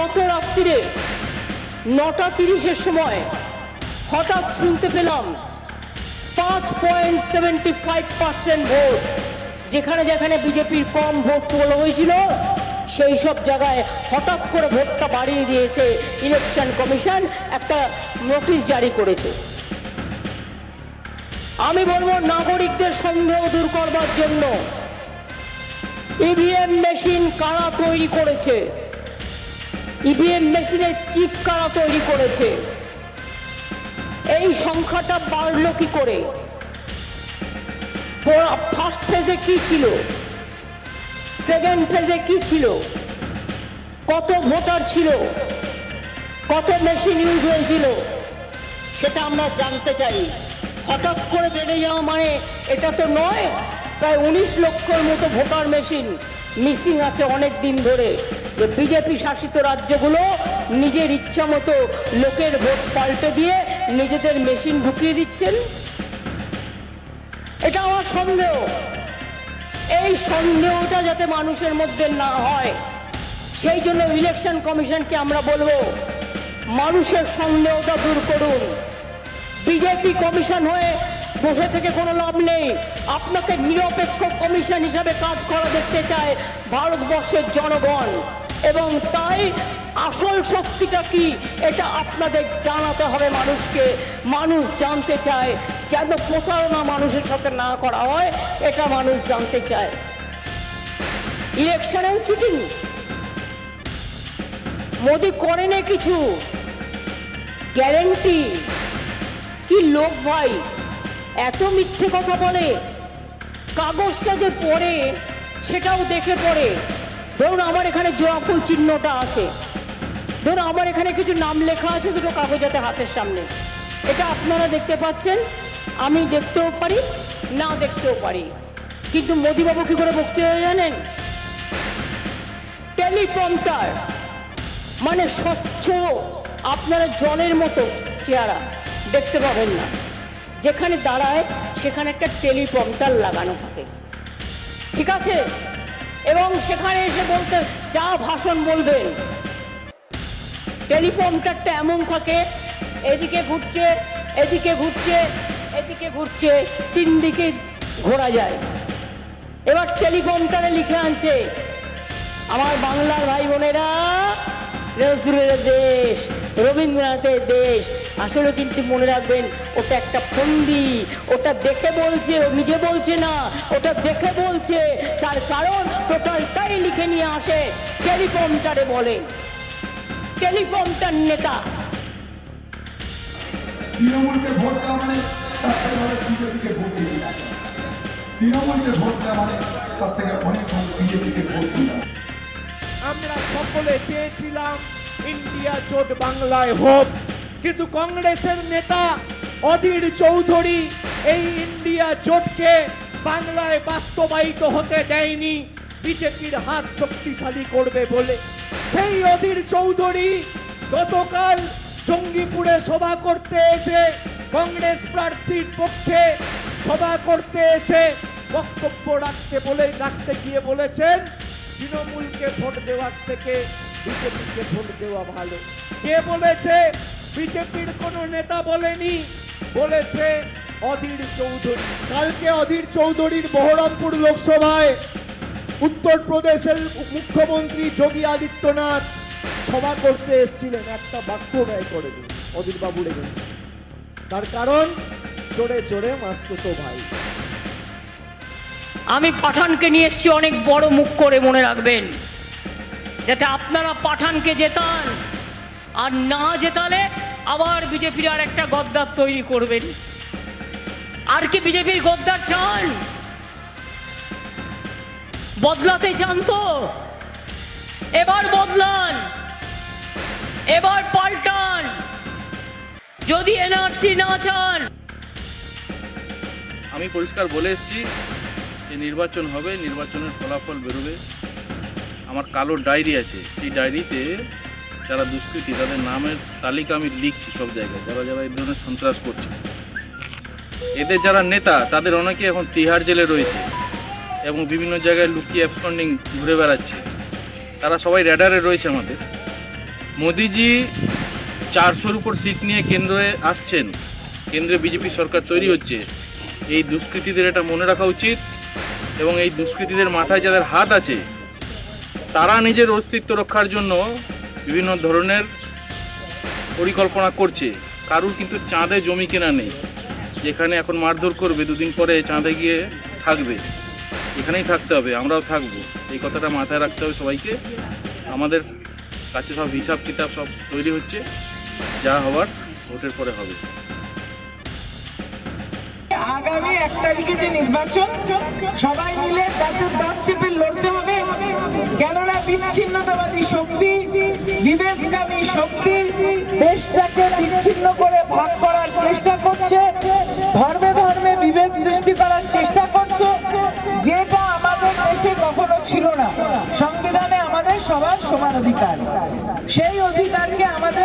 গত রাত্রিরে 9:30-এর সময় হঠাৎ শুনতে পেলাম 5.75% ভোট, যেখানে যেখানে বিজেপির কম ভোট তোলা হয়েছিল সেই সব জায়গায় হঠাৎ করে ভোটটা বাড়িয়ে দিয়েছে ইলেকশন কমিশন, একটা নোটিশ জারি করেছে। আমি বলবো নাগরিকদের সন্দেহ দূর করবার জন্য ইভিএম মেশিন কারা তৈরি করেছে, ইভিএম মেশিনের চিপ কারা তৈরি করেছে, এই সংখ্যাটা বাড়লো কি করে, ফার্স্ট ফেজে কি ছিল, সেকেন্ড ফেজে কি ছিল, কত ভোটার ছিল, কত মেশিন ইউজ হয়েছিল, সেটা আমরা জানতে চাই। হঠাৎ করে বেড়ে যাওয়া মানে এটা তো নয়। প্রায় 19 লক্ষর মতো ভোটার মেশিন মিসিং আছে অনেক দিন ধরে, যে বিজেপি শাসিত রাজ্যগুলো নিজের ইচ্ছা মতো লোকের ভোট পাল্টে দিয়ে নিজেদের মেশিন ঢুকিয়ে দিচ্ছেন। এটা আমার সন্দেহ। এই সন্দেহটা যাতে মানুষের মধ্যে না হয় সেই জন্য ইলেকশন কমিশনকে আমরা বলবো মানুষের সন্দেহটা দূর করুন। বিজেপি কমিশন হয়ে বসে থেকে কোনো লাভ নেই। আপনাকে নিরপেক্ষ কমিশন হিসাবে কাজ করা দেখতে চায় ভারতবর্ষের জনগণ, এবং তাই আসল শক্তিটা কি এটা আপনাদের জানাতে হবে মানুষকে। মানুষ জানতে চায়, যেন প্রতারণা মানুষের সাথে না করা হয় এটা মানুষ জানতে চায়। ইলেকশনেও চিটিং মোদি করেনি কিছু, গ্যারেন্টি কি লোক ভাই, এত মিথ্যে কথা বলে। কাগজটা যে পড়ে সেটাও দেখে পড়ে। ধরুন আমার এখানে জোড়াফুল চিহ্নটা আছে, ধরুন আমার এখানে কিছু নাম লেখা আছে দুটো কাগজাতে হাতের সামনে, এটা আপনারা দেখতে পাচ্ছেন, আমি দেখতেও পারি না দেখতেও পারি। কিন্তু মোদিবাবু কি করে বক্তৃতা জানেন? টেলিপ্রম্পটার, মানে স্বচ্ছ আপনারা জলের মতো চেহারা দেখতে পাবেন না, যেখানে দাঁড়ায় সেখানে একটা টেলিপ্রম্পটার লাগানো থাকে, ঠিক আছে? এবং সেখানে এসে বলতে যা ভাষণ বলবেন, টেলিপ্রম্পটারটা এমন থাকে এদিকে ঘুরছে এদিকে ঘুরছে এদিকে ঘুরছে, 3 দিকে ঘোরা যায়। এবার টেলিপ্রম্পটারে লিখে আনছে আমার বাংলার ভাই বোনেরা, নজরুলের দেশ, রবীন্দ্রনাথের দেশ। আসলে কিন্তু মনে রাখবেন ওটা একটা ফন্দি, ওটা দেখে বলছে, ও নিজে বলছে না, ওটা দেখে বলছে। তার কারণ টোটালটাই লিখে নিয়ে আসে টেলিপ্রম্পটারে বলে। টেলিপ্রম্পটার নেতা তৃণমূলকে ভোট দেওয়া মানে তার থেকে ভালো বিজেপিকে ভোট দিয়ে দেওয়া, তৃণমূলকে ভোট দেওয়া মানে তার থেকে অনেক ভালো বিজেপিকে ভোট দেওয়া। আমরা সকলে চেয়েছিলাম ইন্ডিয়া জোট বাংলায় হোক, কিন্তু কংগ্রেসের নেতা অধীর চৌধুরী এই ইন্ডিয়া জোটকে বাংলায় বাস্তবায়িত হতে দেয়নি বিজেপির হাত শক্তিশালী করবে বলে। সেই অধীর চৌধুরী গতকাল জঙ্গিপুরে সভা করতে এসে, কংগ্রেস প্রার্থীর পক্ষে সভা করতে এসে বক্তব্য রাখতে গিয়ে বলেছেন তৃণমূলকে ভোট দেওয়ার থেকে বিজেপিকে ভোট দেওয়া ভালো। কে বলেছে? বিজেপির কোনো নেতা বলেনি, বলেছে অধীর চৌধুরী। কালকে অধীর চৌধুরীর বহরমপুর লোকসভায় উত্তরপ্রদেশের মুখ্যমন্ত্রী যোগী আদিত্যনাথ সভা করতে এসেছিলেন, একটা বাক্য ব্যয় করে দিন অধীর বাবু লেগেছে। তার কারণ চড়ে চড়ে মাসকুতো ভাই। আমি পাঠানকে নিয়ে এসেছি অনেক বড় মুখ করে, মনে রাখবেন, যাতে আপনারা পাঠানকে জেতান, আর না জেতালে আবার বিজেপির আর একটা গদ্দার তৈরি করবেন। আর কি বিজেপির গদ্দার চান? বদলাতে চান তো এবার বদলান, এবার পাল্টান। যদি এনআরসি না চান, আমি পরিষ্কার বলে এসেছি যে নির্বাচন হবে, নির্বাচনের ফলাফল বেরোবে। আমার কালো ডায়েরি আছে, সেই ডায়েরিতে যারা দুষ্কৃতী তাদের নামের তালিকা আমি লিখছি সব জায়গায়, যারা যারা এই ধরনের সন্ত্রাস করছে। এদের যারা নেতা তাদের অনেকে এখন তিহার জেলে রয়েছে এবং বিভিন্ন জায়গায় লুকিয়ে অ্যাবসকন্ডিং ঘুরে বেড়াচ্ছে। তারা সবাই র্যাডারে রয়েছে আমাদের। মোদিজি 400-র উপর সিট নিয়ে কেন্দ্রে আসছেন, কেন্দ্রে বিজেপি সরকার তৈরি হচ্ছে। এই দুষ্কৃতীদের এটা মনে রাখা উচিত এবং এই দুষ্কৃতীদের মাথায় যাদের হাত আছে তারা নিজের অস্তিত্ব রক্ষার জন্য বিভিন্ন ধরনের পরিকল্পনা করছে। কারুর কিন্তু চাঁদে জমি কেনা নেই, যেখানে এখন মারধর করবে 2 দিন পরে চাঁদে গিয়ে থাকবে, এখানেই থাকতে হবে, আমরাও থাকবো। এই কথাটা মাথায় রাখতে হবে সবাইকে। আমাদের কাছে সব হিসাব কিতাব সব তৈরি হচ্ছে, যা হওয়ার ভোটের পরে হবে। আগামী 1 তারিখে যে নির্বাচন, সবাই মিলে দাঁতের দাঁত চেপে লড়তে হবে। কেননা বিচ্ছিন্নতাবাদী শক্তি, বিভেদকামী শক্তি দেশটাকে বিচ্ছিন্ন করে ভাগ করার চেষ্টা করছে, ধর্মে ধর্মে বিভেদ সৃষ্টি করার চেষ্টা করছে, যেটা আমাদের দেশে কখনো ছিল না। সংবিধানে আমাদের সবার সমান অধিকার, সেই অধিকারকে আমাদের